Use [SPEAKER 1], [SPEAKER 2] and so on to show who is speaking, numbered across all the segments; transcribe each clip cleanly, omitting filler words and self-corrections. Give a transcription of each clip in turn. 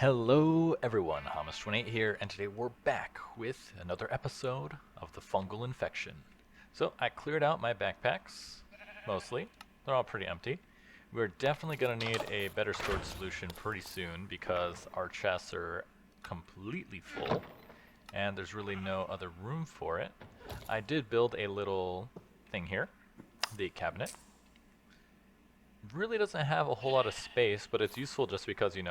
[SPEAKER 1] Hello everyone, Hamas28 here, and today we're back with another episode of the fungal infection. So I cleared out my backpacks, mostly. They're all pretty empty. We're definitely going to need a better storage solution pretty soon because our chests are completely full and there's really no other room for it. I did build a little thing here, the cabinet. Really doesn't have a whole lot of space, but it's useful just because, it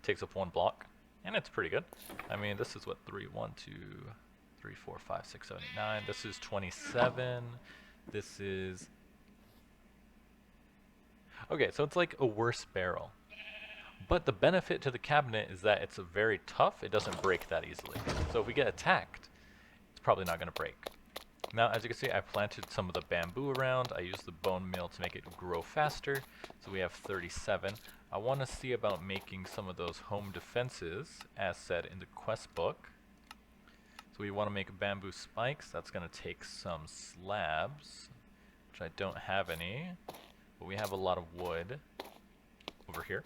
[SPEAKER 1] takes up one block, and it's pretty good. I mean, this is what, 3, 1, 2, 3, 4, 5, 6, 7, 8, 9. This is 27. This is... Okay, so it's like a worse barrel. But the benefit to the cabinet is that it's very tough. It doesn't break that easily. So if we get attacked, it's probably not going to break. Now, as you can see, I planted some of the bamboo around. I used the bone meal to make it grow faster. So we have 37. I want to see about making some of those home defenses, as said in the quest book. So we want to make bamboo spikes. That's going to take some slabs, which I don't have any. But we have a lot of wood over here.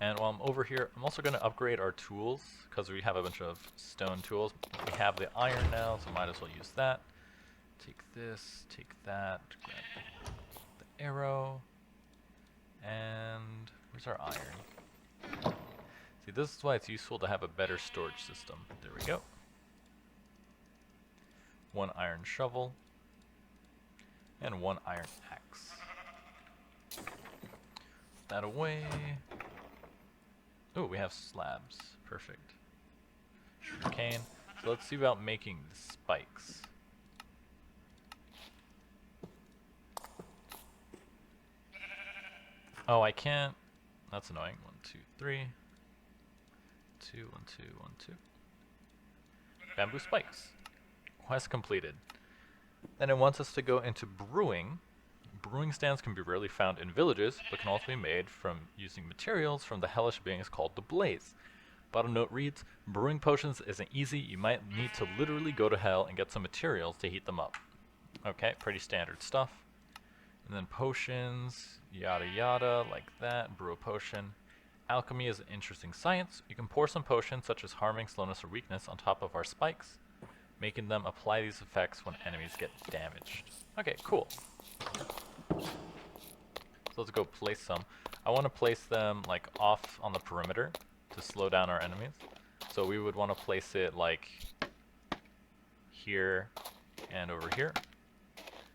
[SPEAKER 1] And while I'm over here, I'm also going to upgrade our tools, because we have a bunch of stone tools. We have the iron now, so might as well use that. Take this, take that, grab the arrow, and where's our iron? See, this is why it's useful to have a better storage system. There we go. One iron shovel, and one iron axe. Put that away. Oh, we have slabs. Perfect. Sugarcane. So let's see about making the spikes. Oh, I can't. That's annoying. 1, 2, 3. 2, 1, 2, 1, 2. Bamboo spikes. Quest completed. Then it wants us to go into brewing. Brewing stands can be rarely found in villages, but can also be made from using materials from the hellish beings called the Blaze. Bottom note reads, brewing potions isn't easy, you might need to literally go to hell and get some materials to heat them up. Okay, pretty standard stuff. And then potions, yada yada, like that, brew a potion. Alchemy is an interesting science. You can pour some potions such as harming, slowness, or weakness on top of our spikes, making them apply these effects when enemies get damaged. Okay, cool. So let's go place some. I want to place them like off on the perimeter to slow down our enemies. So we would want to place it like here and over here,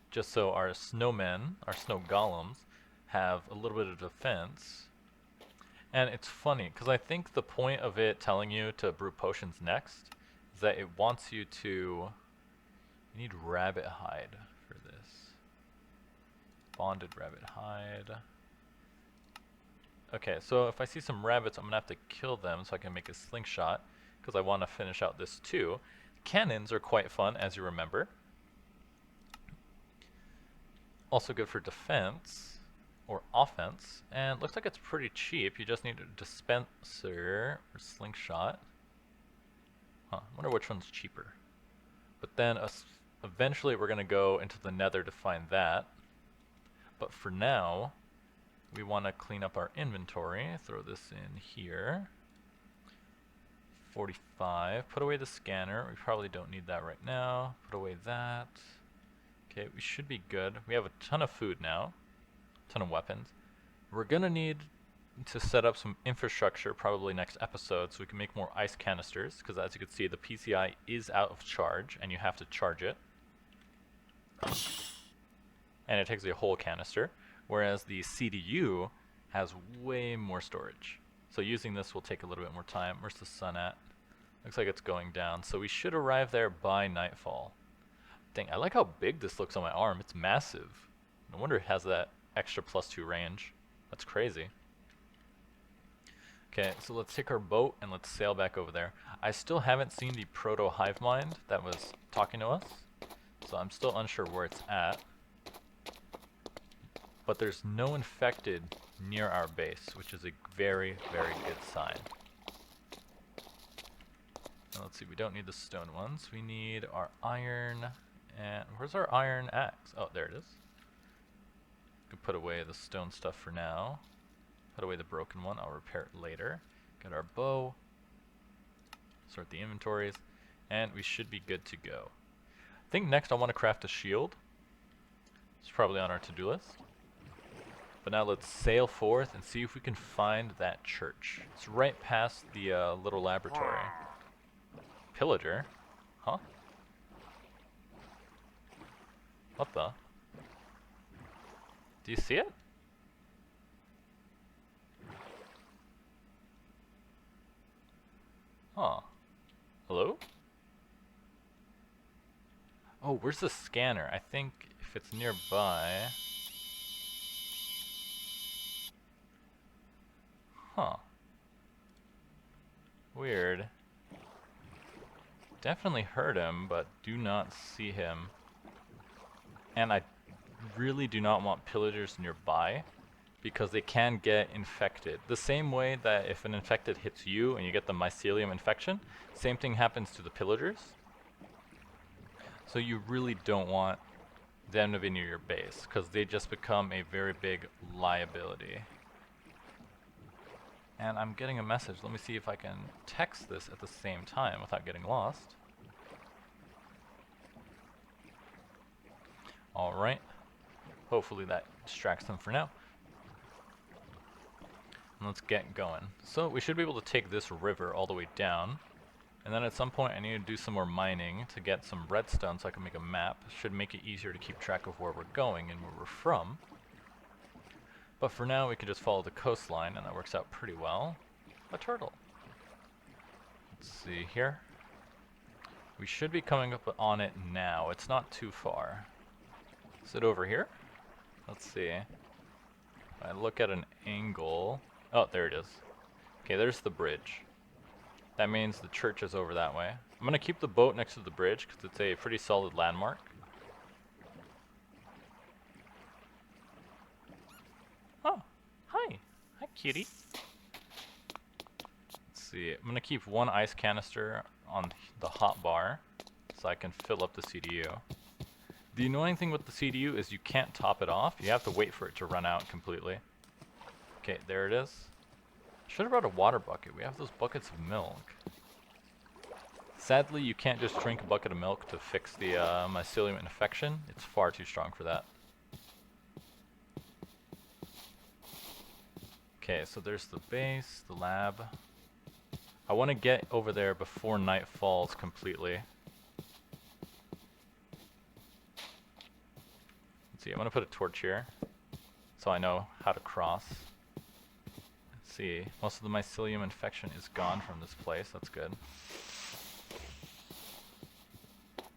[SPEAKER 1] just so our snowmen, our snow golems, have a little bit of defense. And it's funny, because I think the point of it telling you to brew potions next is that it wants you to... You need rabbit hide for this. Bonded rabbit hide. Okay, so if I see some rabbits, I'm going to have to kill them so I can make a slingshot, because I want to finish out this too. Cannons are quite fun, as you remember. Also good for defense, or offense, and looks like it's pretty cheap. You just need a dispenser, or slingshot. Huh, I wonder which one's cheaper. But then eventually we're going to go into the nether to find that. But for now, we want to clean up our inventory. Throw this in here. 45. Put away the scanner. We probably don't need that right now. Put away that. Okay, we should be good. We have a ton of food now. A ton of weapons. We're going to need to set up some infrastructure probably next episode so we can make more ice canisters, because as you can see, the PCI is out of charge and you have to charge it. And it takes a whole canister, whereas the CDU has way more storage. So using this will take a little bit more time. Where's the sun at? Looks like it's going down, so we should arrive there by nightfall. Dang, I like how big this looks on my arm. It's massive. No wonder it has that extra +2 range. That's crazy. Okay, so let's take our boat and let's sail back over there. I still haven't seen the proto hive mind that was talking to us, so I'm still unsure where it's at. But there's no infected near our base, which is a very, very good sign. Now let's see, we don't need the stone ones. We need our iron, and where's our iron axe? Oh, there it is. We can put away the stone stuff for now. Put away the broken one. I'll repair it later. Get our bow. Sort the inventories. And we should be good to go. I think next I want to craft a shield. It's probably on our to-do list. But now let's sail forth and see if we can find that church. It's right past the little laboratory. Pillager? Huh? What the? Do you see it? Huh. Hello? Oh, where's the scanner? I think if it's nearby... Huh. Weird. Definitely heard him, but do not see him. And I really do not want pillagers nearby, because they can get infected. The same way that if an infected hits you and you get the mycelium infection, same thing happens to the pillagers. So you really don't want them to be near your base, because they just become a very big liability. And I'm getting a message. Let me see if I can text this at the same time without getting lost. Alright. Hopefully that distracts them for now. And let's get going. So we should be able to take this river all the way down. And then at some point I need to do some more mining to get some redstone so I can make a map. Should make it easier to keep track of where we're going and where we're from. But for now we can just follow the coastline and that works out pretty well. A turtle. Let's see here. We should be coming up on it now. It's not too far. Is it over here? Let's see. If I look at an angle... Oh, there it is. Okay, there's the bridge. That means the church is over that way. I'm going to keep the boat next to the bridge because it's a pretty solid landmark. Oh, hi. Hi, kitty. Let's see. I'm going to keep one ice canister on the hot bar so I can fill up the CDU. The annoying thing with the CDU is you can't top it off. You have to wait for it to run out completely. Okay, there it is. Should have brought a water bucket. We have those buckets of milk. Sadly, you can't just drink a bucket of milk to fix the mycelium infection. It's far too strong for that. Okay, so there's the base, the lab. I want to get over there before night falls completely. Let's see, I'm going to put a torch here so I know how to cross. Let's see, most of the mycelium infection is gone from this place. That's good.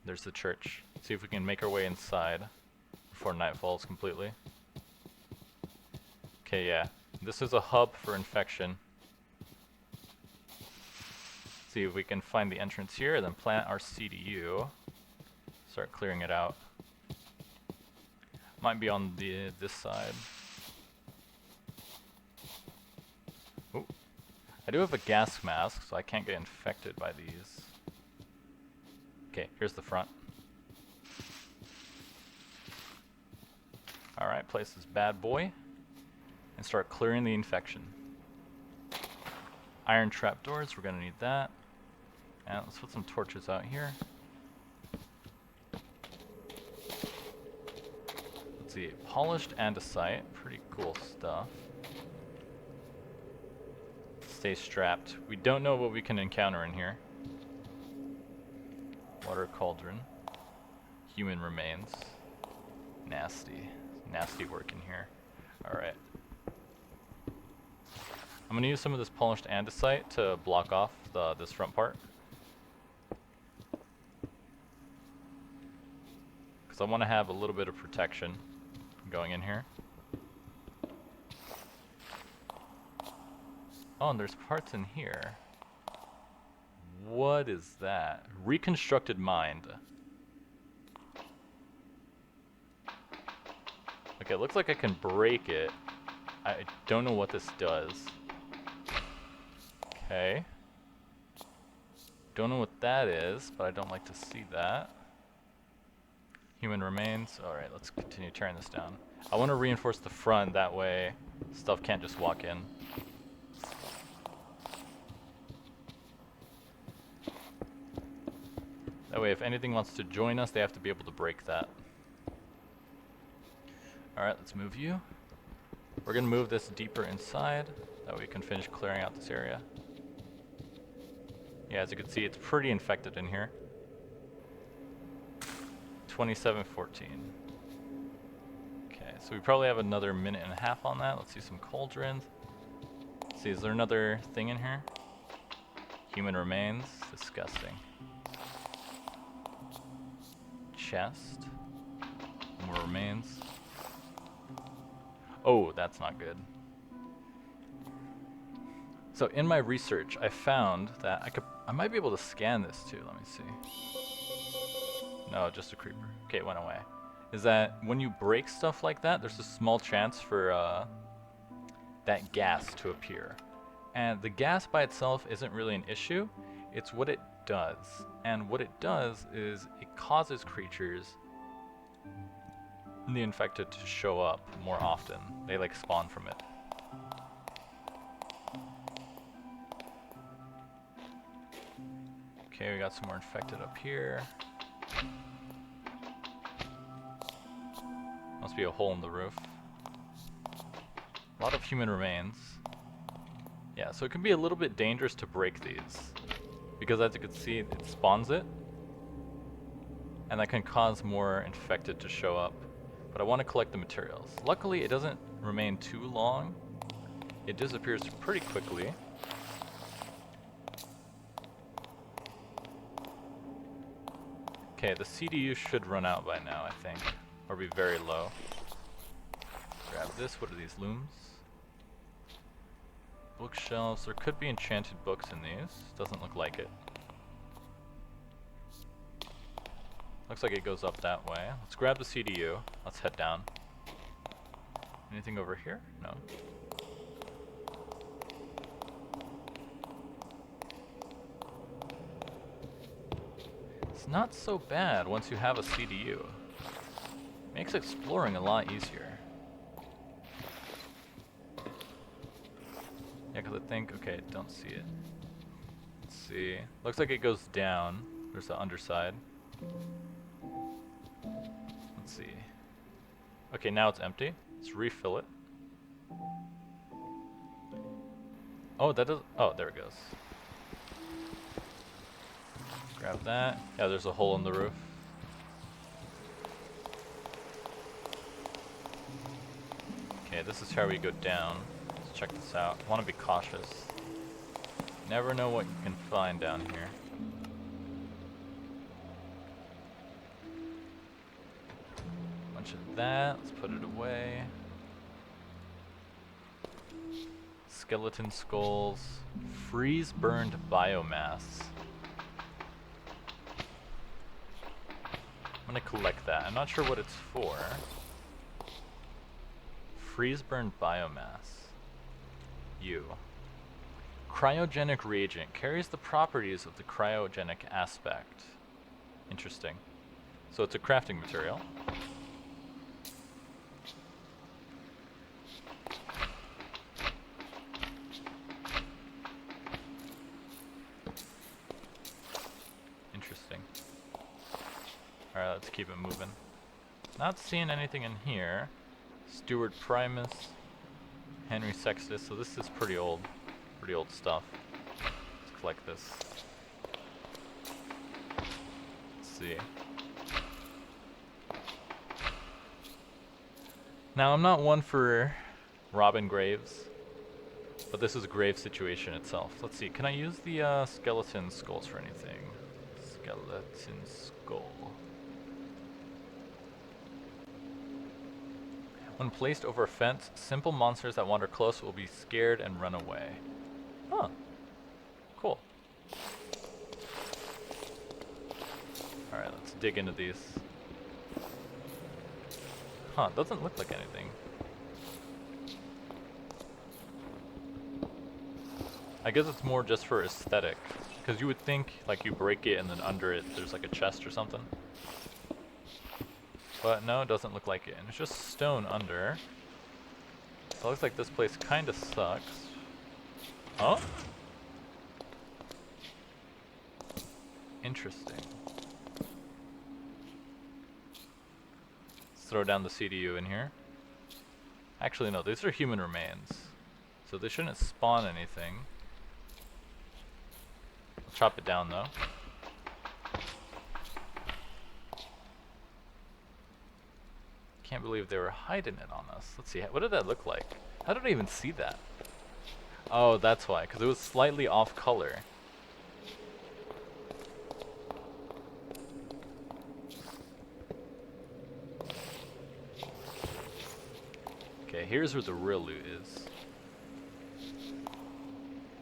[SPEAKER 1] There's the church. Let's see if we can make our way inside before night falls completely. Okay, yeah. This is a hub for infection. See if we can find the entrance here, then plant our CDU. Start clearing it out. Might be on this side. Ooh. I do have a gas mask, so I can't get infected by these. Okay, here's the front. Alright, place this bad boy and start clearing the infection. Iron trapdoors, we're gonna need that. And let's put some torches out here. Let's see, polished andesite, pretty cool stuff. Stay strapped. We don't know what we can encounter in here. Water cauldron. Human remains. Nasty. Nasty work in here. Alright. I'm going to use some of this polished andesite to block off this front part. Because I want to have a little bit of protection going in here. Oh, and there's parts in here. What is that? Reconstructed mind. Okay, it looks like I can break it. I don't know what this does. Okay. Don't know what that is, but I don't like to see that. Human remains. Alright, let's continue tearing this down. I want to reinforce the front, that way stuff can't just walk in. That way if anything wants to join us, they have to be able to break that. Alright, let's move you. We're going to move this deeper inside, that way we can finish clearing out this area. Yeah, as you can see, it's pretty infected in here. 2714. Okay, so we probably have another minute and a half on that. Let's see some cauldrons. Let's see, is there another thing in here? Human remains. Disgusting. Chest. More remains. Oh, that's not good. So in my research, I found that I might be able to scan this too. Let me see. No, just a creeper. Okay, it went away. Is that when you break stuff like that, there's a small chance for that gas to appear. And the gas by itself isn't really an issue. It's what it does. And what it does is it causes creatures, the infected, to show up more often. They like spawn from it. Okay, we got some more infected up here. Must be a hole in the roof. A lot of human remains. Yeah, so it can be a little bit dangerous to break these, because as you can see, it spawns it, and that can cause more infected to show up. But I want to collect the materials. Luckily, it doesn't remain too long. It disappears pretty quickly. Okay, the CDU should run out by now, I think, or be very low. Grab this. What are these, looms? Bookshelves. There could be enchanted books in these. Doesn't look like it. Looks like it goes up that way. Let's grab the CDU. Let's head down. Anything over here? No. It's not so bad once you have a CDU. Makes exploring a lot easier. Yeah, because I think, okay, don't see it. Let's see. Looks like it goes down. There's the underside. Let's see. Okay, now it's empty. Let's refill it. Oh, that does. Oh, there it goes. Grab that. Yeah, there's a hole in the roof. Okay, this is how we go down. Let's check this out. I want to be cautious. Never know what you can find down here. Bunch of that. Let's put it away. Skeleton skulls. Freeze burned biomass. I'm gonna collect that. I'm not sure what it's for. Freeze burned biomass. U. Cryogenic reagent. Carries the properties of the cryogenic aspect. Interesting. So it's a crafting material. Interesting. Alright, let's keep it moving. Not seeing anything in here. Steward Primus. Henry Sextus. So this is pretty old stuff. Let's collect this. Let's see. Now, I'm not one for robbing graves, but this is a grave situation itself. Let's see, can I use the skeleton skulls for anything? Skeleton skull. When placed over a fence, simple monsters that wander close will be scared and run away. Huh. Cool. Alright, let's dig into these. Huh, doesn't look like anything. I guess it's more just for aesthetic. Because you would think, like, you break it and then under it there's like a chest or something. But no, it doesn't look like it. And it's just stone under. So it looks like this place kinda sucks. Oh? Interesting. Let's throw down the CDU in here. Actually, no, these are human remains. So they shouldn't spawn anything. I'll chop it down though. Can't believe they were hiding it on us. Let's see, what did that look like? How did I even see that? Oh, that's why, because it was slightly off color. Okay, here's where the real loot is.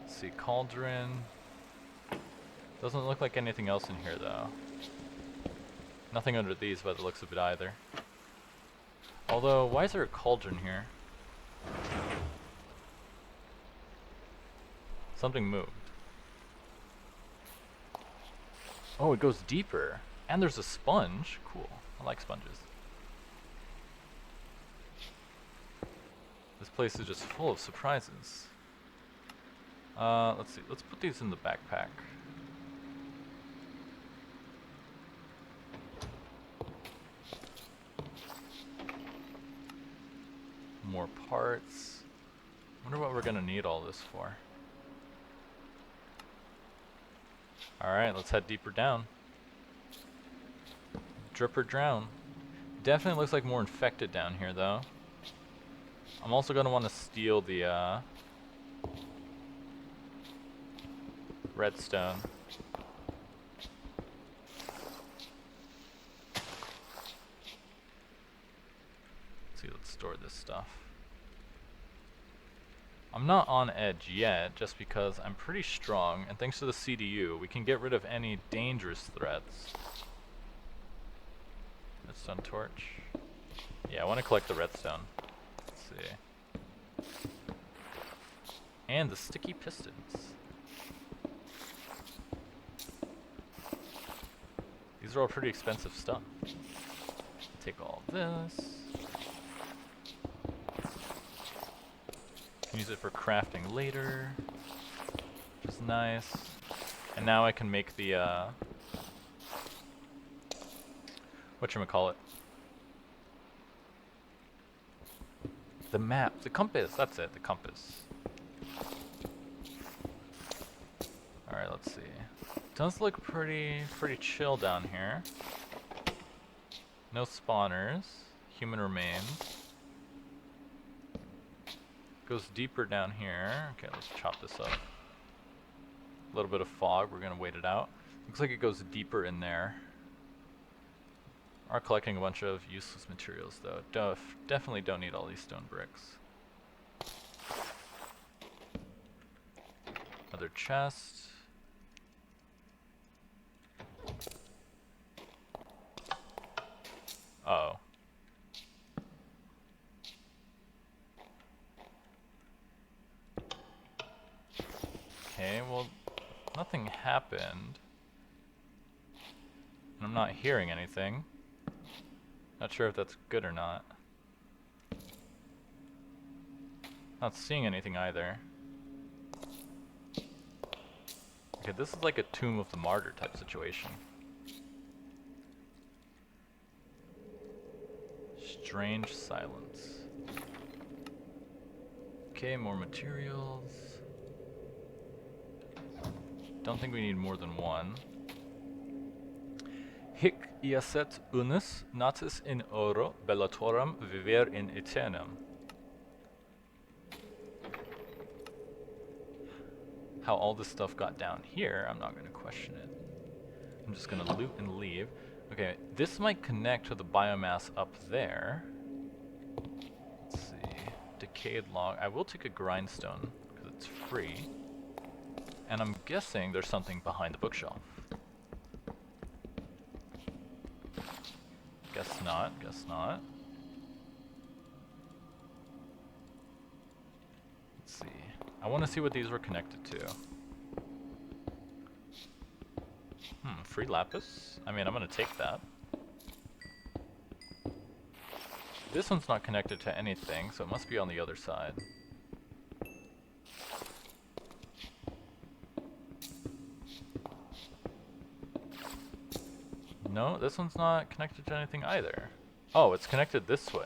[SPEAKER 1] Let's see, cauldron. Doesn't look like anything else in here though. Nothing under these by the looks of it either. Although, why is there a cauldron here? Something moved. Oh, it goes deeper. And there's a sponge. Cool. I like sponges. This place is just full of surprises. Let's see. Let's put these in the backpack. More parts. Wonder what we're gonna need all this for. Alright, let's head deeper down. Drip or drown. Definitely looks like more infected down here though. I'm also gonna want to steal the redstone. Let's see, let's store this stuff. I'm not on edge yet, just because I'm pretty strong, and thanks to the CDU, we can get rid of any dangerous threats. Redstone torch. Yeah, I want to collect the redstone. Let's see. And the sticky pistons. These are all pretty expensive stuff. Take all this. Use it for crafting later, which is nice. And now I can make the, whatchamacallit? The map, the compass, that's it, the compass. Alright, let's see. Does look pretty chill down here. No spawners, human remains. Goes deeper down here. Okay, let's chop this up. A little bit of fog, we're gonna wait it out. Looks like it goes deeper in there. Are collecting a bunch of useless materials though. Definitely don't need all these stone bricks. Another chest. Uh-oh. Okay, well, nothing happened. And I'm not hearing anything. Not sure if that's good or not. Not seeing anything either. Okay, this is like a Tomb of the Martyr type situation. Strange silence. Okay, more materials. Don't think we need more than one. Hic iacet unus natis in oro bellatorum viver in aeternum. How all this stuff got down here, I'm not going to question it. I'm just going to loot and leave. Okay, this might connect to the biomass up there. Let's see. Decayed log. I will take a grindstone, because it's free. And I'm guessing there's something behind the bookshelf. Guess not, guess not. Let's see. I want to see what these were connected to. Free lapis? I mean, I'm gonna take that. This one's not connected to anything, so it must be on the other side. No, this one's not connected to anything either. Oh, it's connected this way.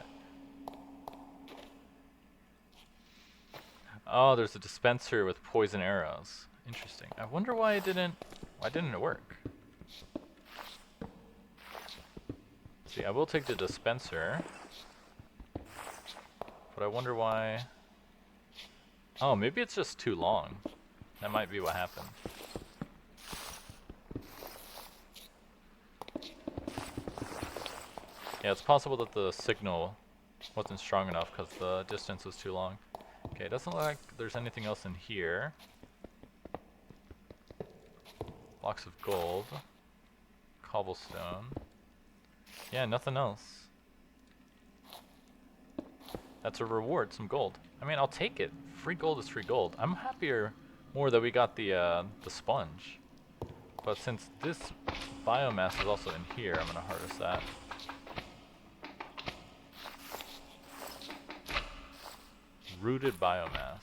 [SPEAKER 1] Oh, there's a dispenser with poison arrows. Interesting. I wonder why didn't it work? See, I will take the dispenser. But I wonder why... Oh, maybe it's just too long. That might be what happened. Yeah, it's possible that the signal wasn't strong enough because the distance was too long. Okay, it doesn't look like there's anything else in here. Blocks of gold. Cobblestone. Yeah, nothing else. That's a reward, some gold. I mean, I'll take it. Free gold is free gold. I'm happier more that we got the sponge. But since this biomass is also in here, I'm gonna harvest that. Rooted biomass.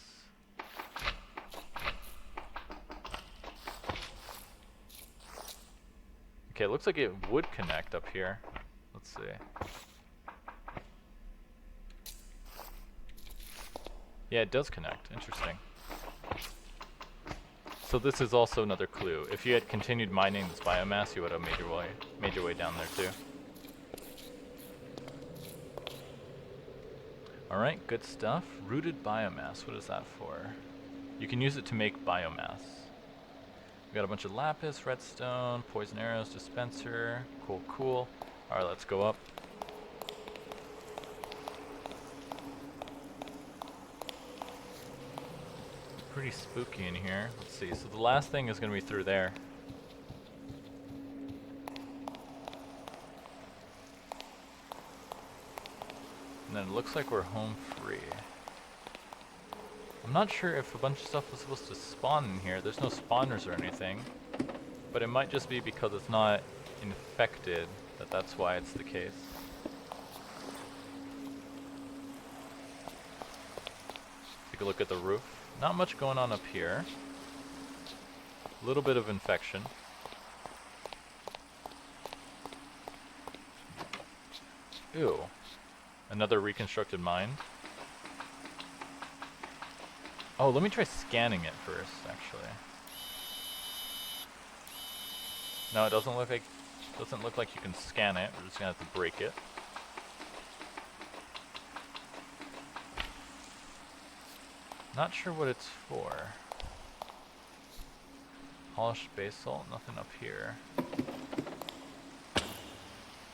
[SPEAKER 1] Okay, it looks like it would connect up here. Let's see. Yeah, it does connect. Interesting. So this is also another clue. If you had continued mining this biomass, you would have made your way down there too. Alright, good stuff. Rooted biomass, what is that for? You can use it to make biomass. We got a bunch of lapis, redstone, poison arrows, dispenser. Cool, cool. Alright, let's go up. Pretty spooky in here. Let's see, so the last thing is going to be through there. And then it looks like we're home free. I'm not sure if a bunch of stuff was supposed to spawn in here. There's no spawners or anything. But it might just be because it's not infected that's why it's the case. Take a look at the roof. Not much going on up here. A little bit of infection. Ew. Another reconstructed mine. Oh, let me try scanning it first, actually. No, it doesn't look like you can scan it. We're just gonna have to break it. Not sure what it's for. Polished basalt, nothing up here.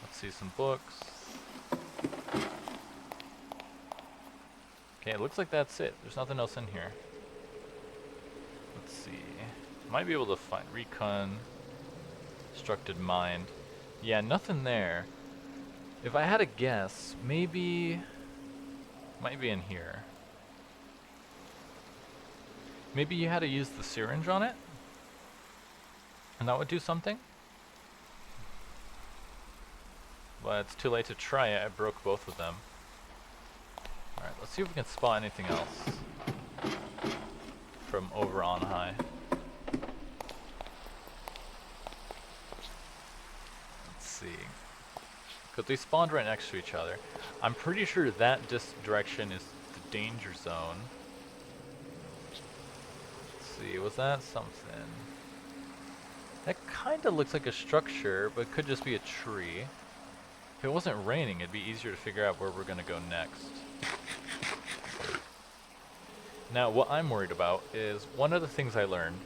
[SPEAKER 1] Let's see some books. Okay, it looks like that's it. There's nothing else in here. Let's see. Might be able to find recon. Constructed mind. Yeah, nothing there. If I had a guess, maybe... might be in here. Maybe you had to use the syringe on it? And that would do something? But it's too late to try it. I broke both of them. Alright, let's see if we can spot anything else from over on high. Let's see. Because they spawned right next to each other. I'm pretty sure that direction is the danger zone. Let's see, was that something? That kind of looks like a structure, but it could just be a tree. If it wasn't raining, it'd be easier to figure out where we're going to go next. Now, what I'm worried about is, one of the things I learned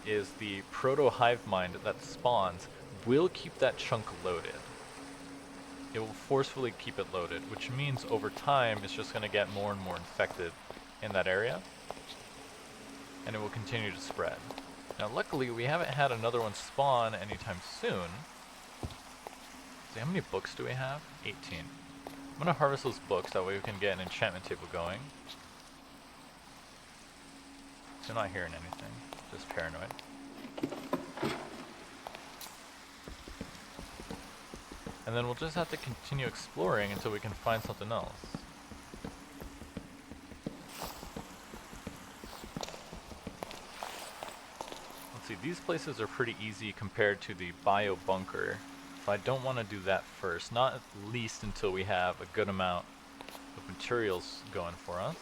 [SPEAKER 1] is the proto-hive mind that spawns will keep that chunk loaded. It will forcefully keep it loaded, which means over time it's just going to get more and more infected in that area, and it will continue to spread. Now, luckily, we haven't had another one spawn anytime soon. See, how many books do we have? 18. I'm going to harvest those books, that way we can get an enchantment table going. So I'm not hearing anything, just paranoid. And then we'll just have to continue exploring until we can find something else. Let's see, these places are pretty easy compared to the bio bunker. So I don't want to do that first, not at least until we have a good amount of materials going for us.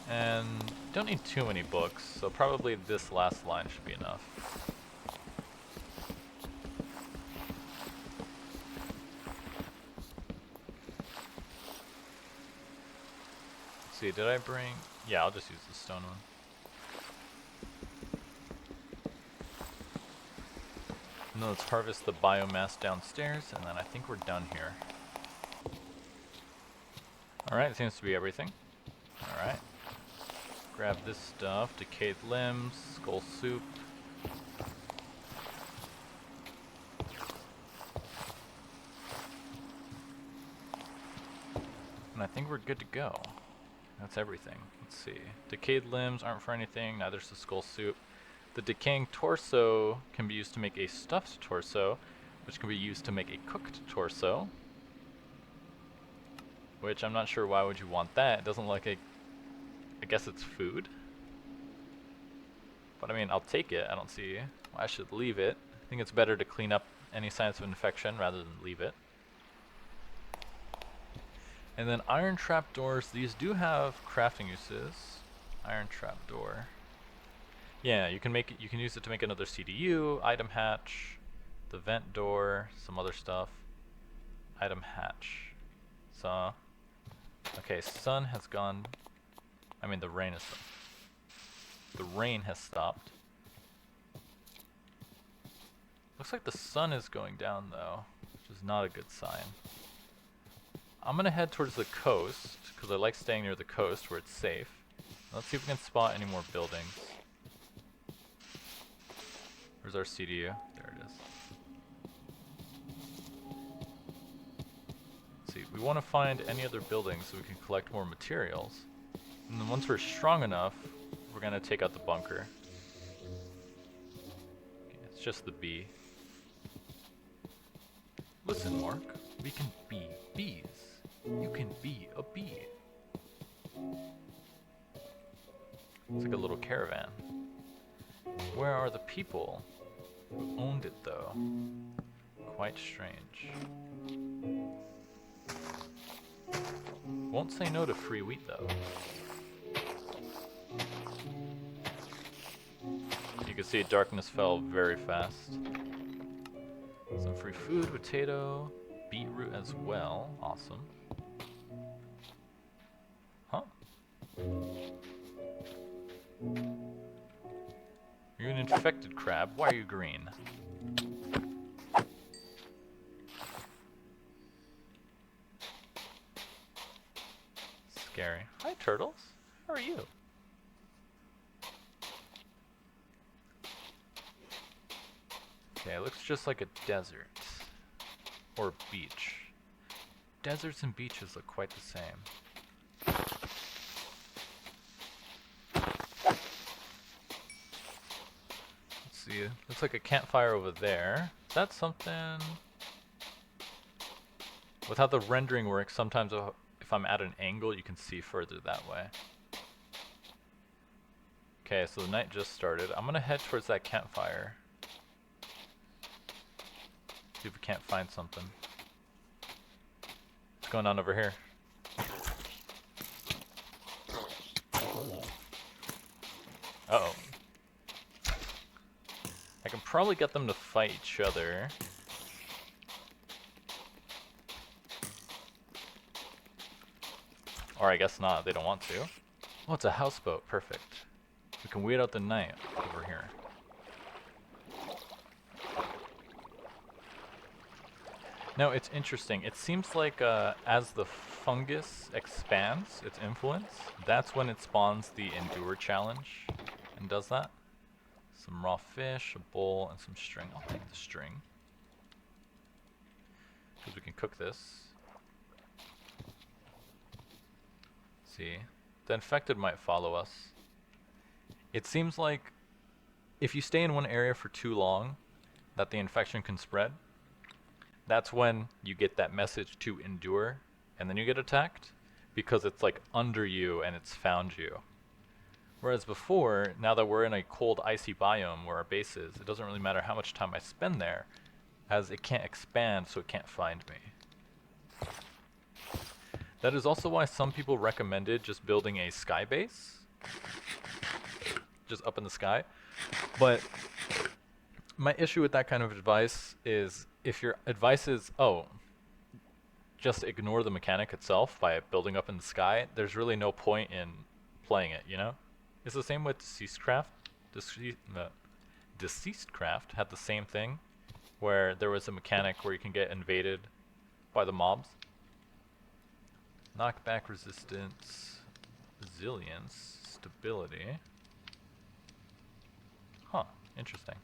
[SPEAKER 1] And don't need too many books, so probably this last line should be enough. Let's see, did I bring... Yeah, I'll just use the stone one. And then let's harvest the biomass downstairs, and then I think we're done here. Alright, seems to be everything. Alright. Grab this stuff, decayed limbs, skull soup. And I think we're good to go. That's everything. Let's see. Decayed limbs aren't for anything, neither's the skull soup. The decaying torso can be used to make a stuffed torso, which can be used to make a cooked torso. Which I'm not sure why would you want that. It doesn't look like I guess it's food. But I mean, I'll take it. I don't see why I should leave it. I think it's better to clean up any signs of infection rather than leave it. And then iron trapdoors. These do have crafting uses. Iron trapdoor. Yeah, you can make it. You can use it to make another CDU, item hatch, the vent door, some other stuff. Item hatch. So, okay, sun has gone. I mean, the rain is. The rain has stopped. Looks like the sun is going down though, which is not a good sign. I'm gonna head towards the coast because I like staying near the coast where it's safe. Let's see if we can spot any more buildings. Where's our CDU? There it is. Let's see, we want to find any other buildings so we can collect more materials. And then once we're strong enough, we're gonna take out the bunker. Okay, it's just the bee. Listen, Mark, we can be bees. You can be a bee. It's like a little caravan. Where are the people who owned it, though? Quite strange. Won't say no to free wheat, though. You can see darkness fell very fast. Some free food, potato, beetroot as well. Awesome. Huh? You're an infected crab. Why are you green? Scary. Hi, turtles. How are you? Okay, it looks just like a desert. Or beach. Deserts and beaches look quite the same. Let's see. Looks like a campfire over there. Is that something? With how the rendering works, sometimes if I'm at an angle, you can see further that way. Okay, so the night just started. I'm gonna head towards that campfire. See if we can't find something. What's going on over here? Uh-oh. I can probably get them to fight each other. Or I guess not, they don't want to. Oh, it's a houseboat, perfect. We can wait out the night over here. Now, it's interesting. It seems like as the fungus expands its influence, that's when it spawns the Endure challenge and does that. Some raw fish, a bowl, and some string. I'll take the string. Because we can cook this. See, the infected might follow us. It seems like if you stay in one area for too long, that the infection can spread, that's when you get that message to endure, and then you get attacked, because it's like under you and it's found you. Whereas before, now that we're in a cold, icy biome where our base is, it doesn't really matter how much time I spend there, as it can't expand, so it can't find me. That is also why some people recommended just building a sky base, just up in the sky. But my issue with that kind of advice is, if your advice is, oh, just ignore the mechanic itself by building up in the sky, there's really no point in playing it, you know? It's the same with Deceased Craft. Deceased Craft had the same thing, where there was a mechanic where you can get invaded by the mobs. Knockback resistance, resilience, stability. Huh, interesting.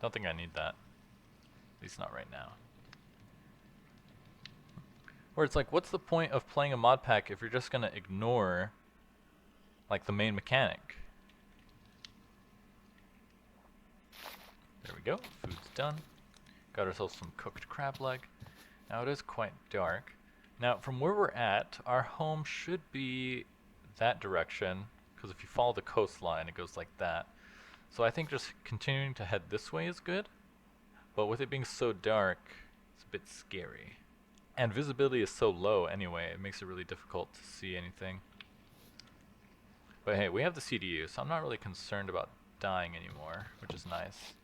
[SPEAKER 1] Don't think I need that. At least not right now. Where it's like, what's the point of playing a mod pack if you're just gonna ignore, like, the main mechanic? There we go, food's done. Got ourselves some cooked crab leg. Now it is quite dark. Now from where we're at, our home should be that direction, because if you follow the coastline, it goes like that. So I think just continuing to head this way is good, but with it being so dark, it's a bit scary. And visibility is so low anyway, it makes it really difficult to see anything. But hey, we have the CDU, so I'm not really concerned about dying anymore, which is nice.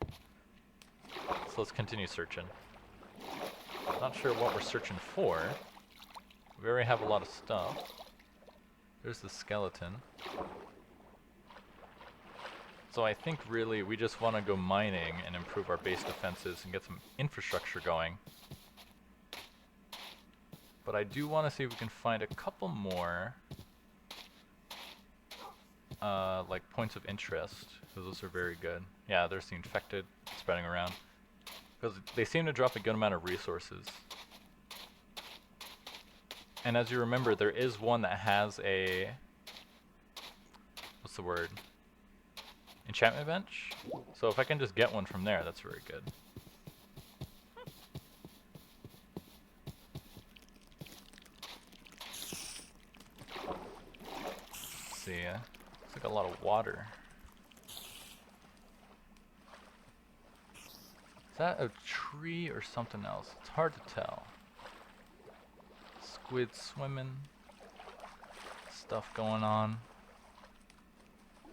[SPEAKER 1] So let's continue searching. Not sure what we're searching for. We already have a lot of stuff. There's the skeleton. So I think really we just want to go mining and improve our base defenses and get some infrastructure going. But I do want to see if we can find a couple more like points of interest, because those are very good. Yeah, there's the infected spreading around, because they seem to drop a good amount of resources. And as you remember, there is one that has a, what's the word? Enchantment bench? So if I can just get one from there, that's very good. Let's see, looks like a lot of water. Is that a tree or something else? It's hard to tell. Squid swimming. Stuff going on.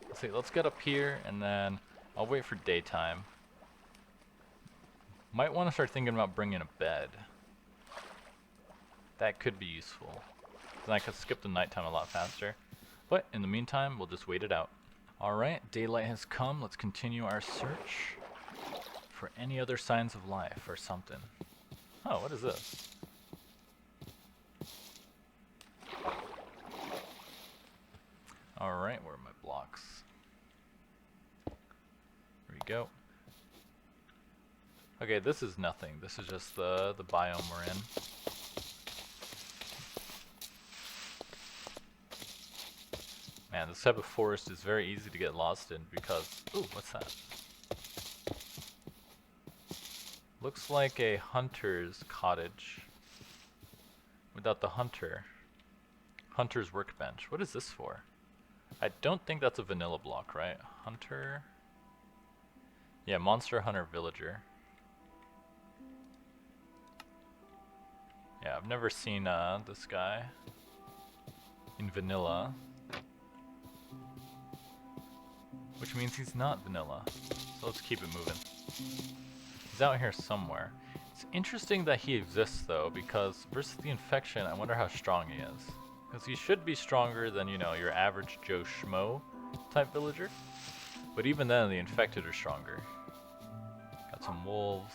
[SPEAKER 1] Let's see, let's get up here and then I'll wait for daytime. Might want to start thinking about bringing a bed. That could be useful. Then I could skip the nighttime a lot faster. But in the meantime, we'll just wait it out. Alright, daylight has come. Let's continue our search for any other signs of life or something. Oh, what is this? Alright, where are my blocks? There we go. Okay, this is nothing. This is just the biome we're in. Man, this type of forest is very easy to get lost in because... Ooh, what's that? Looks like a hunter's cottage. Without the hunter. Hunter's workbench. What is this for? I don't think that's a vanilla block, right? Hunter... Yeah, monster hunter villager. Yeah, I've never seen this guy in vanilla. Which means he's not vanilla. So let's keep it moving. He's out here somewhere. It's interesting that he exists though, because versus the infection, I wonder how strong he is. Because he should be stronger than, you know, your average Joe Schmo type villager. But even then, the infected are stronger. Got some wolves.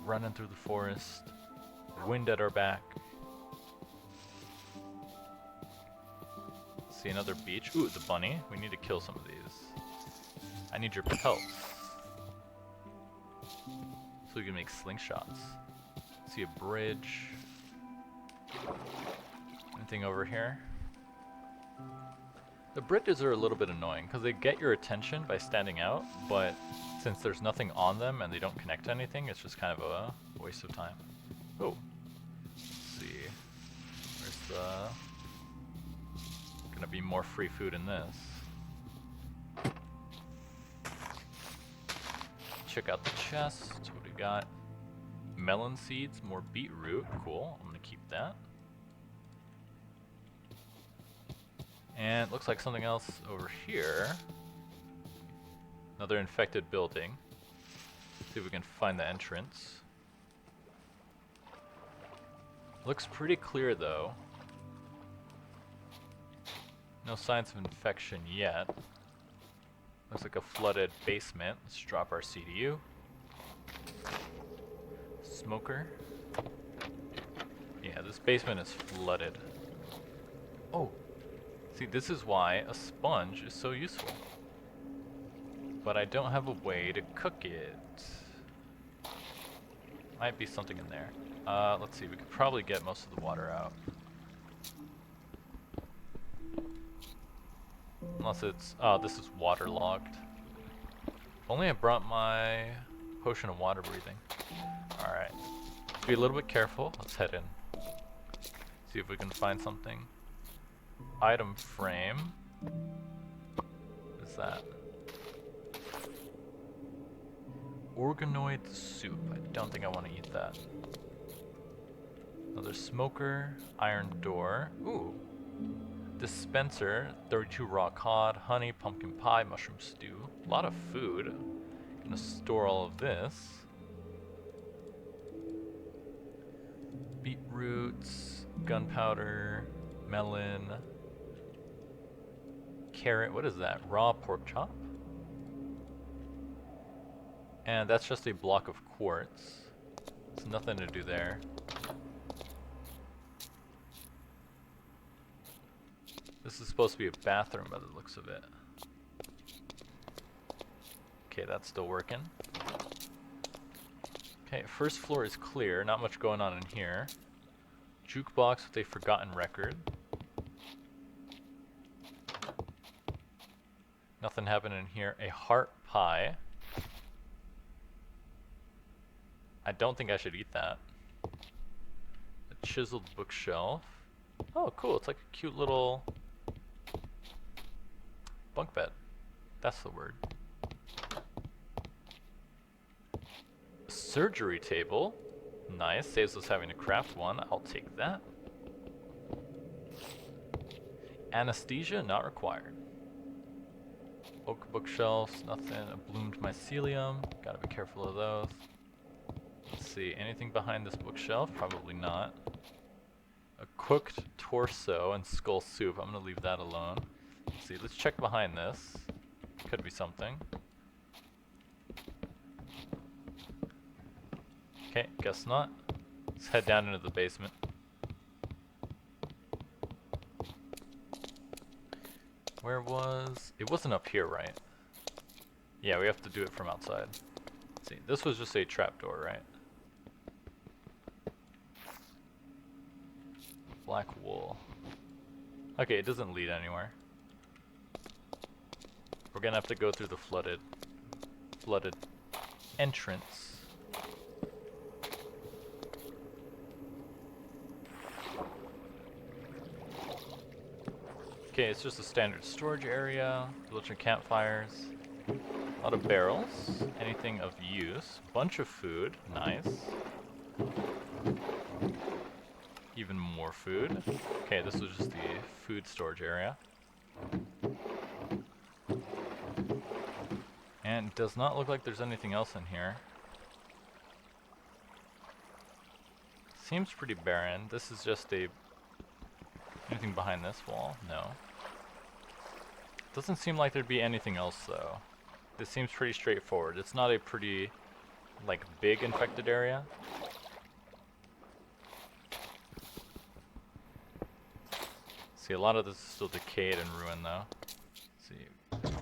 [SPEAKER 1] Running through the forest. Wind at our back. See another beach. Ooh, the bunny. We need to kill some of these. I need your pelts. So we can make slingshots. See a bridge. Anything over here? The bridges are a little bit annoying because they get your attention by standing out, but since there's nothing on them and they don't connect to anything, it's just kind of a waste of time. Oh, let's see. Where's the... Gonna be more free food in this. Check out the chest. What do we got? Melon seeds, more beetroot. Cool. I'm gonna keep that. And it looks like something else over here. Another infected building. See if we can find the entrance. Looks pretty clear though. No signs of infection yet. Looks like a flooded basement. Let's drop our CDU. Smoker. Yeah, this basement is flooded. Oh, see, this is why a sponge is so useful. But I don't have a way to cook it. Might be something in there. Let's see, we could probably get most of the water out. Unless it's, oh, this is waterlogged. If only I brought my potion of water breathing. Alright. Be a little bit careful. Let's head in. See if we can find something. Item frame. What is that? Organoid soup. I don't think I want to eat that. Another smoker. Iron door. Ooh. Dispenser, 32 raw cod, honey, pumpkin pie, mushroom stew. A lot of food. Gonna store all of this. Beetroots, gunpowder, melon, carrot. What is that? Raw pork chop? And that's just a block of quartz. There's nothing to do there. This is supposed to be a bathroom by the looks of it. Okay, that's still working. Okay, first floor is clear. Not much going on in here. Jukebox with a forgotten record. Nothing happened in here. A heart pie. I don't think I should eat that. A chiseled bookshelf. Oh, cool. It's like a cute little bunk bed. That's the word. A surgery table. Nice. Saves us having to craft one. I'll take that. Anesthesia not required. Oak bookshelves. Nothing. A bloomed mycelium. Gotta be careful of those. Let's see. Anything behind this bookshelf? Probably not. A cooked torso and skull soup. I'm gonna leave that alone. Let's see, let's check behind this. Could be something. Okay, guess not. Let's head down into the basement. Where was... It wasn't up here, right? Yeah, we have to do it from outside. Let's see, this was just a trapdoor, right? Black wool. Okay, it doesn't lead anywhere. We're gonna have to go through the flooded entrance. Okay, it's just a standard storage area. Village campfires. A lot of barrels. Anything of use. Bunch of food. Nice. Even more food. Okay, this was just the food storage area. And it does not look like there's anything else in here. Seems pretty barren. This is just a... Anything behind this wall? No. Doesn't seem like there'd be anything else though. This seems pretty straightforward. It's not a pretty, like, big infected area. See, a lot of this is still decayed and ruined though. Let's see.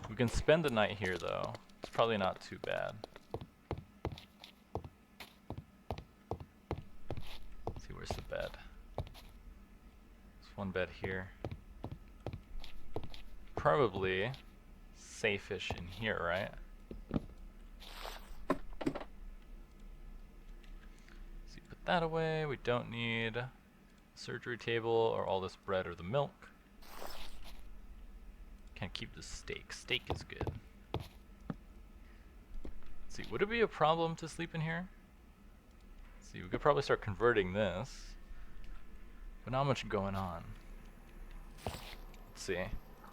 [SPEAKER 1] We can spend the night here though. It's probably not too bad. Let's see, where's the bed? There's one bed here. probably safe-ish in here, right? So you put that away. We don't need a surgery table or all this bread or the milk. Can't keep the steak. Steak is good. Let's see, would it be a problem to sleep in here? Let's see, we could probably start converting this, but not much going on. Let's see.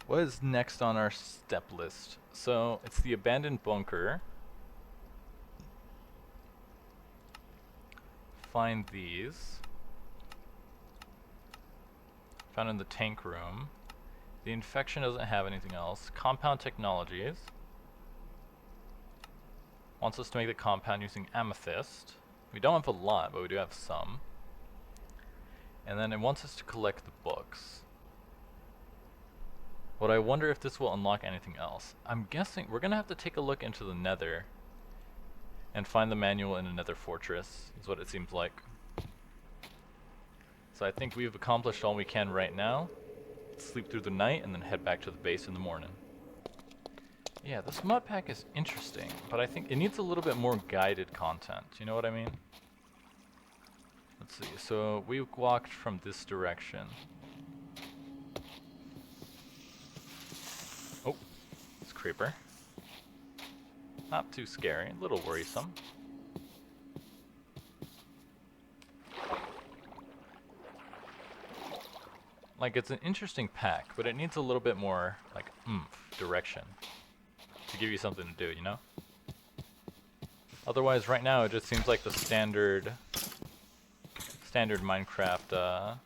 [SPEAKER 1] What is next on our step list? So, it's the abandoned bunker. Find these. Found in the tank room. The infection doesn't have anything else. Compound technologies. Wants us to make the compound using amethyst. We don't have a lot, but we do have some. And then it wants us to collect the books. But I wonder if this will unlock anything else. I'm guessing we're gonna have to take a look into the Nether and find the manual in a Nether fortress, is what it seems like. So I think we've accomplished all we can right now. Sleep through the night and then head back to the base in the morning. Yeah, this mud pack is interesting, but I think it needs a little bit more guided content. You know what I mean? Let's see, so we walked from this direction. Oh, it's a creeper. Not too scary, a little worrisome. Like, it's an interesting pack, but it needs a little bit more, like, direction to give you something to do, you know? Otherwise, right now, it just seems like the standard Minecraft,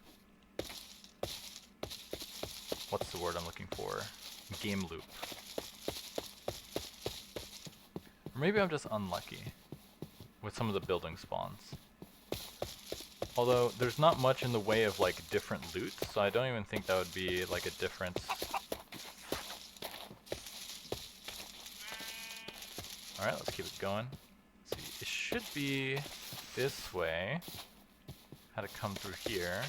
[SPEAKER 1] what's the word I'm looking for? Game loop. Or maybe I'm just unlucky with some of the building spawns. Although, there's not much in the way of, like, different loot, so I don't even think that would be, like, a difference. Alright, let's keep it going. Let's see, it should be this way. Had to come through here.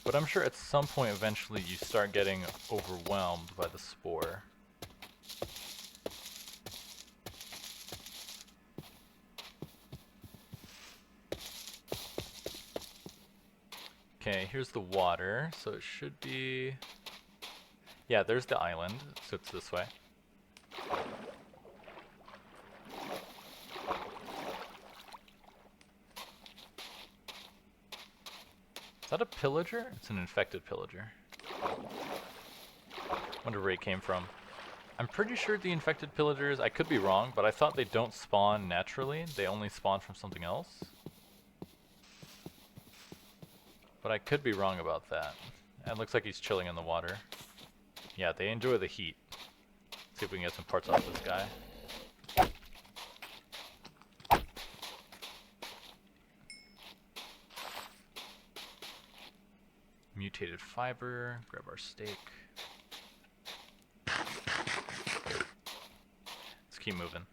[SPEAKER 1] But I'm sure at some point eventually you start getting overwhelmed by the spore. Okay, here's the water, so it should be... Yeah, there's the island, so it's this way. Is that a pillager? It's an infected pillager. Wonder where he came from. I'm pretty sure the infected pillagers, I could be wrong, but I thought they don't spawn naturally. They only spawn from something else. But I could be wrong about that. It looks like he's chilling in the water. Yeah, they enjoy the heat. See if we can get some parts off this guy. Mutated fiber, grab our steak. Let's keep moving.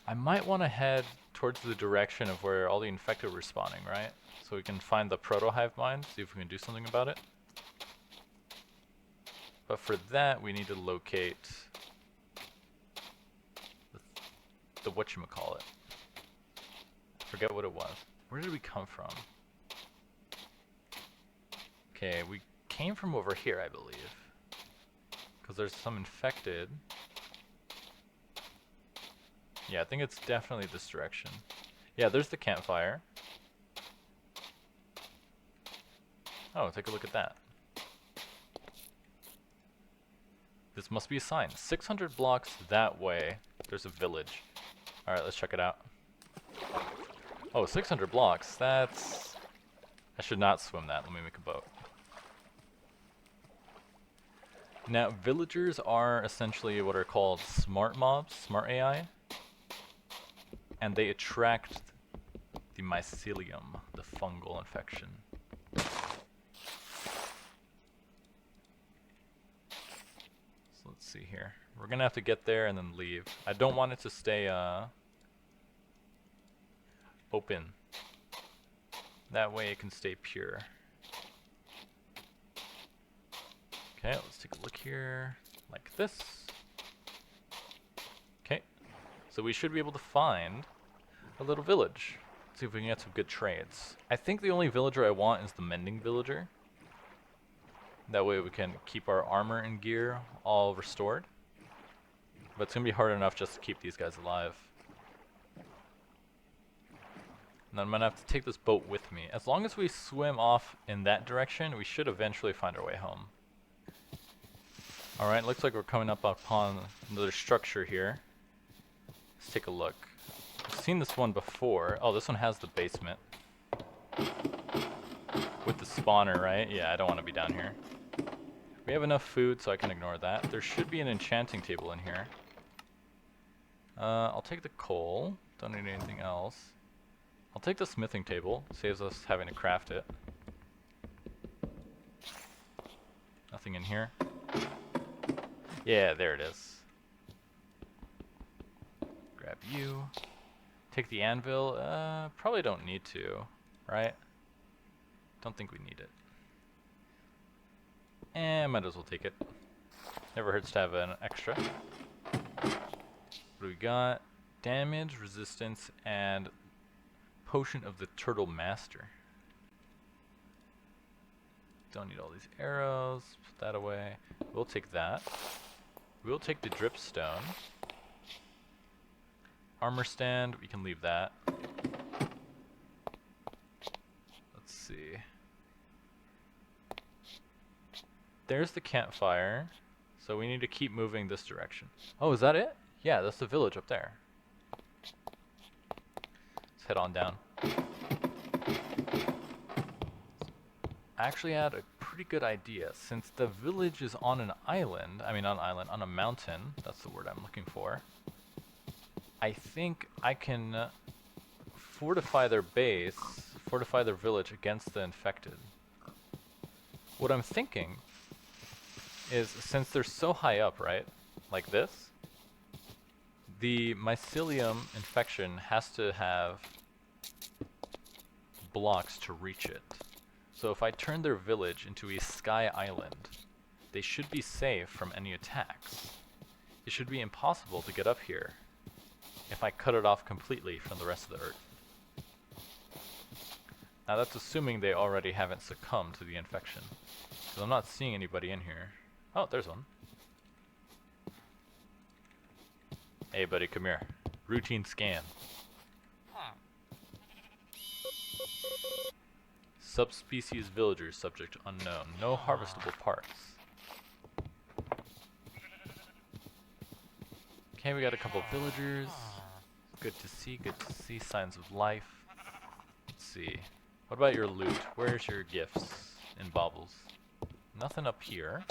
[SPEAKER 1] I might want to head towards the direction of where all the infected were spawning, right? So we can find the proto-hive mind, see if we can do something about it. But for that, we need to locate the whatchamacallit. Forget what it was. Where did we come from? Okay, we came from over here, I believe. Because there's some infected. Yeah, I think it's definitely this direction. Yeah, there's the campfire. Oh, take a look at that. This must be a sign. 600 blocks that way, there's a village. Alright, let's check it out. Oh, 600 blocks, that's... I should not swim that, let me make a boat. Now, villagers are essentially what are called smart mobs, smart AI. And they attract the mycelium, the fungal infection. So let's see here. We're gonna have to get there and then leave. I don't want it to stay open. That way it can stay pure. Okay, let's take a look here, like this. Okay, so we should be able to find a little village. Let's see if we can get some good trades. I think the only villager I want is the mending villager. That way we can keep our armor and gear all restored. But it's going to be hard enough just to keep these guys alive. And then I'm going to have to take this boat with me. As long as we swim off in that direction, we should eventually find our way home. Alright, looks like we're coming up upon another structure here. Let's take a look. I've seen this one before. Oh, this one has the basement. With the spawner, right? Yeah, I don't want to be down here. We have enough food, so I can ignore that. There should be an enchanting table in here. I'll take the coal. Don't need anything else. I'll take the smithing table. Saves us having to craft it. Nothing in here. Yeah, there it is. Grab you. Take the anvil. Probably don't need to, right? Don't think we need it. Might as well take it. Never hurts to have an extra. What do we got? Damage, resistance, and Potion of the Turtle Master. Don't need all these arrows. Put that away. We'll take that. We'll take the dripstone. Armor stand, we can leave that. Let's see. There's the campfire. So we need to keep moving this direction. Oh, is that it? Yeah, that's the village up there. Let's head on down. I actually had a pretty good idea. Since the village is on an island, on a mountain, that's the word I'm looking for. I think I can fortify their base, fortify their village against the infected. What I'm thinking is, since they're so high up, right, like this, the mycelium infection has to have blocks to reach it. So if I turn their village into a sky island, they should be safe from any attacks. It should be impossible to get up here if I cut it off completely from the rest of the earth. Now that's assuming they already haven't succumbed to the infection, because I'm not seeing anybody in here. Oh, there's one. Hey buddy, come here. Routine scan. Subspecies villagers, subject unknown. No harvestable parts. Okay, we got a couple villagers. Good to see signs of life. Let's see. What about your loot? Where's your gifts and baubles? Nothing up here.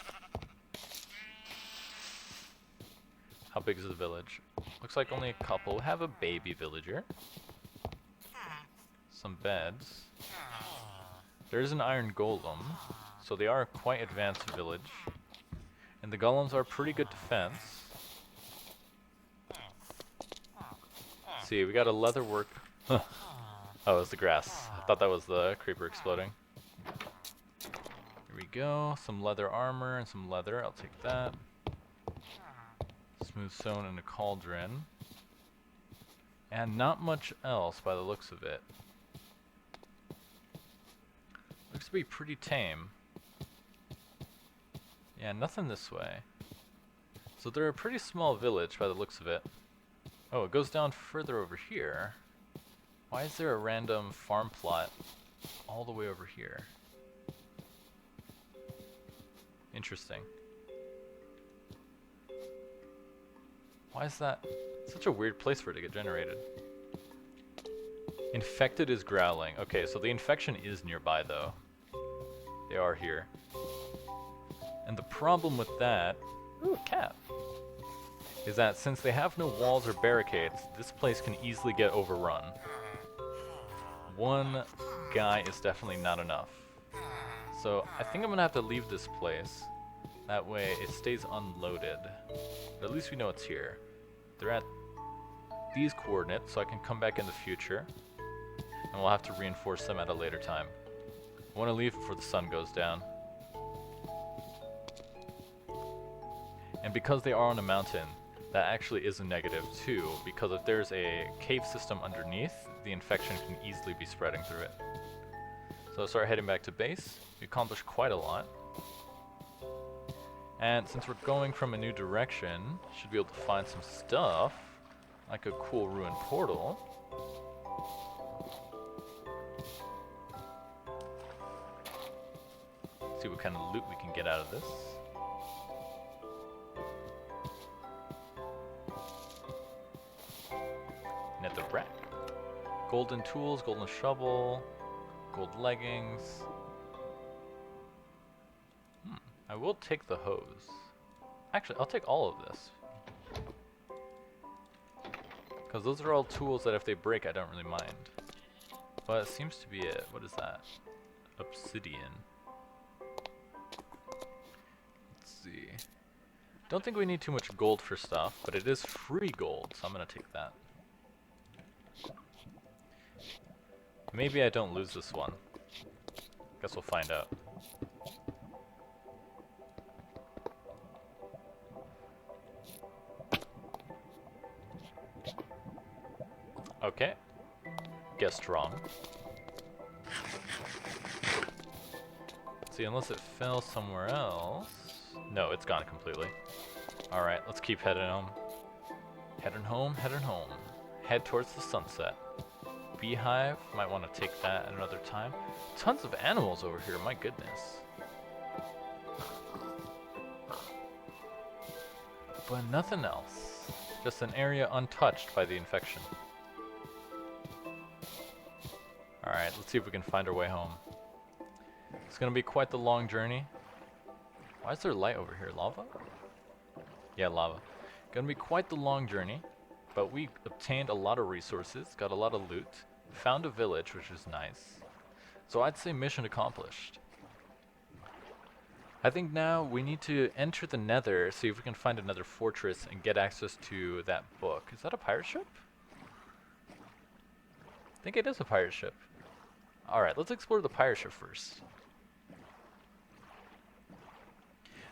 [SPEAKER 1] How big is the village? Looks like only a couple. We have a baby villager. Some beds. There's an iron golem, so they are a quite advanced village. And the golems are pretty good defense. See, we got a leatherwork. Oh, it's the grass. I thought that was the creeper exploding. Here we go. Some leather armor and some leather. I'll take that. Smooth stone and a cauldron. And not much else by the looks of it. Looks to be pretty tame. Yeah, nothing this way. So they're a pretty small village by the looks of it. Oh, it goes down further over here. Why is there a random farm plot all the way over here? Interesting. Why is that such a weird place for it to get generated? Infected is growling. Okay, so the infection is nearby though. They are here. And the problem with that, ooh, a cat, is that since they have no walls or barricades, this place can easily get overrun. One guy is definitely not enough. So I think I'm gonna have to leave this place. That way it stays unloaded. But at least we know it's here. They're at these coordinates, so I can come back in the future. And we'll have to reinforce them at a later time. I want to leave before the sun goes down. And because they are on a mountain, that actually is a negative too, because if there's a cave system underneath, the infection can easily be spreading through it. So let's start heading back to base. We accomplished quite a lot. And since we're going from a new direction, should be able to find some stuff, like a cool ruined portal. See what kind of loot we can get out of this. Netherrack. Golden tools, golden shovel, gold leggings. I will take the hose. Actually, I'll take all of this. Because those are all tools that if they break, I don't really mind. But it seems to be it. What is that? Obsidian. Let's see. Don't think we need too much gold for stuff, but it is free gold, so I'm going to take that. Maybe I don't lose this one. Guess we'll find out. Okay. Guessed wrong. See, unless it fell somewhere else. No, it's gone completely. Alright, let's keep heading home. Heading home, heading home. Head towards the sunset. Beehive, might want to take that at another time. Tons of animals over here, my goodness. But nothing else. Just an area untouched by the infection. Alright, let's see if we can find our way home. It's gonna be quite the long journey. Why is there light over here? Lava? Yeah, lava. Gonna be quite the long journey, but we obtained a lot of resources, got a lot of loot, found a village, which is nice. So I'd say mission accomplished. I think now we need to enter the Nether, see if we can find another fortress and get access to that book. Is that a pirate ship? I think it is a pirate ship. Alright, let's explore the pirate ship first.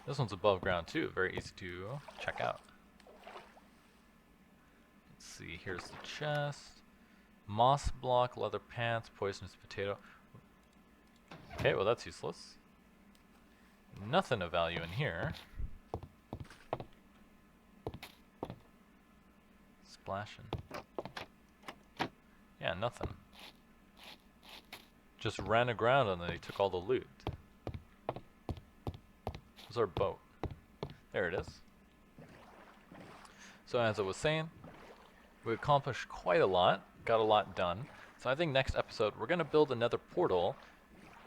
[SPEAKER 1] This one's above ground too, very easy to check out. Let's see, here's the chest. Moss block, leather pants, poisonous potato. Okay, well that's useless. Nothing of value in here. Splashing. Yeah, nothing. Just ran aground and they took all the loot. Where's our boat? There it is. So as I was saying, we accomplished quite a lot, got a lot done. So I think next episode we're gonna build another portal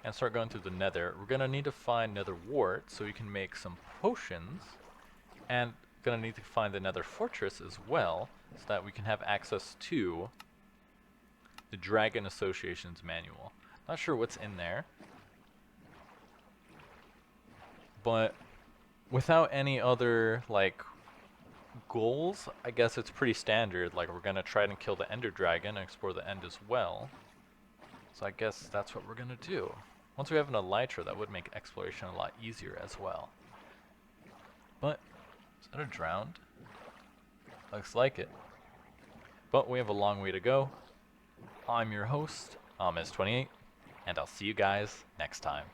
[SPEAKER 1] and start going through the Nether. We're gonna need to find Nether wart so we can make some potions, and gonna need to find the Nether fortress as well so that we can have access to the Dragon Association's manual. Not sure what's in there, but without any other like goals, I guess it's pretty standard. Like we're gonna try and kill the Ender Dragon and explore the end as well. So I guess that's what we're gonna do. Once we have an elytra, that would make exploration a lot easier as well. But is that a drowned? Looks like it. But we have a long way to go. I'm your host, Amiz28, and I'll see you guys next time.